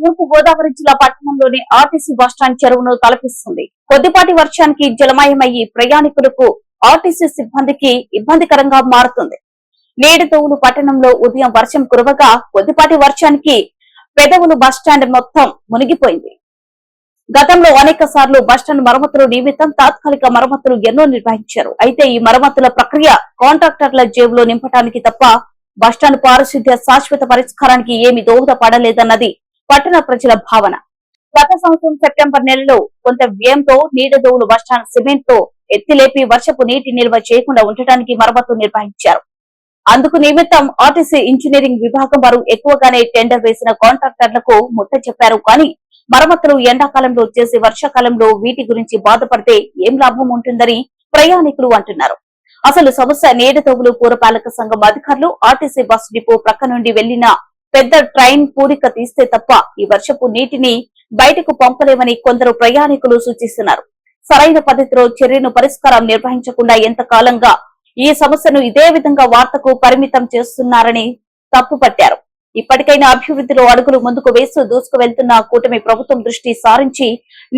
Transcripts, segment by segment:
తూర్పు గోదావరి జిల్లా పట్టణంలోని ఆర్టీసీ బస్టాండ్ చెరువును తలపిస్తుంది. కొద్దిపాటి వర్షానికి జలమయమయ్యి ప్రయాణికులకు ఆర్టీసీ సిబ్బందికి ఇబ్బందికరంగా మారుతుంది. నేడుతోవులు పట్టణంలో ఉదయం వర్షం కురవగా కొద్దిపాటి వర్షానికి పెదవులు బస్టాండ్ మొత్తం మునిగిపోయింది. గతంలో అనేక సార్లు బస్టాండ్ మరమ్మతుల నిమిత్తం తాత్కాలిక మరమ్మతులు ఎన్నో నిర్వహించారు. అయితే ఈ మరమ్మతుల ప్రక్రియ కాంట్రాక్టర్ల జేబులో నింపడానికి తప్ప బస్టాండ్ పారిశుద్ధ్య శాశ్వత పరిష్కారానికి ఏమీ దోహదపడలేదన్నది పట్టణ ప్రజల భావన. గత సంవత్సరం సెప్టెంబర్ నెలలో కొంత వ్యయంతో నీడదోవులు బస్టాండ్ సిమెంట్ తో ఎత్తిలేపి వర్షపు నీటి నిల్వ చేయకుండా ఉండటానికి మరమ్మతులు నిర్వహించారు. అందుకు నిమిత్తం ఆర్టీసీ ఇంజనీరింగ్ విభాగం వారు ఎక్కువగానే టెండర్ వేసిన కాంట్రాక్టర్లకు ముట్ట చెప్పారు. కానీ మరమ్మతులు ఎండాకాలంలో చేసి వర్షాకాలంలో వీటి గురించి బాధపడితే ఏం లాభం ఉంటుందని ప్రయాణికులు అంటున్నారు. అసలు సమస్య నేడతోవులు పురపాలక సంఘం అధికారులు ఆర్టీసీ బస్ డిపో ప్రక్క నుండి వెళ్లిన పెద్ద ట్రైన్ పూడిక తీస్తే తప్ప ఈ వర్షపు నీటిని బయటకు పంపలేమని కొందరు ప్రయాణికులు సూచిస్తున్నారు. సరైన పద్ధతిలో చర్యను పరిష్కారం నిర్వహించకుండా ఎంతకాలంగా ఈ సమస్యను ఇదే విధంగా వార్తకు పరిమితం చేస్తున్నారని తప్పుపట్టారు. ఇప్పటికైనా అభివృద్ధిలో అడుగులు ముందుకు వేస్తూ దూసుకు వెళ్తున్న కూటమి ప్రభుత్వం దృష్టి సారించి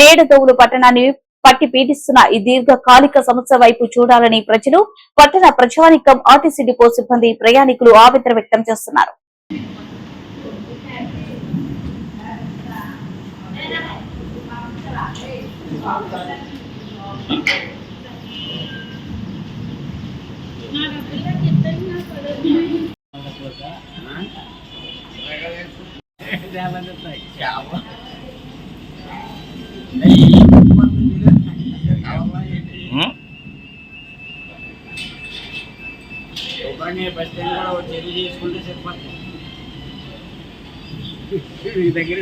నేడదోవులు పట్టణాన్ని పట్టి పీడిస్తున్న ఈ దీర్ఘకాలిక సమస్య వైపు చూడాలని ప్రజలు, పట్టణ ప్రజానీకం, ఆర్టీసీ డిపో సిబ్బంది, ప్రయాణికులు ఆవేదన వ్యక్తం చేస్తున్నారు. బస్ స్టాండ్ కూడా చర్య చేసుకుంటే సరిపోతుంది. దగ్గర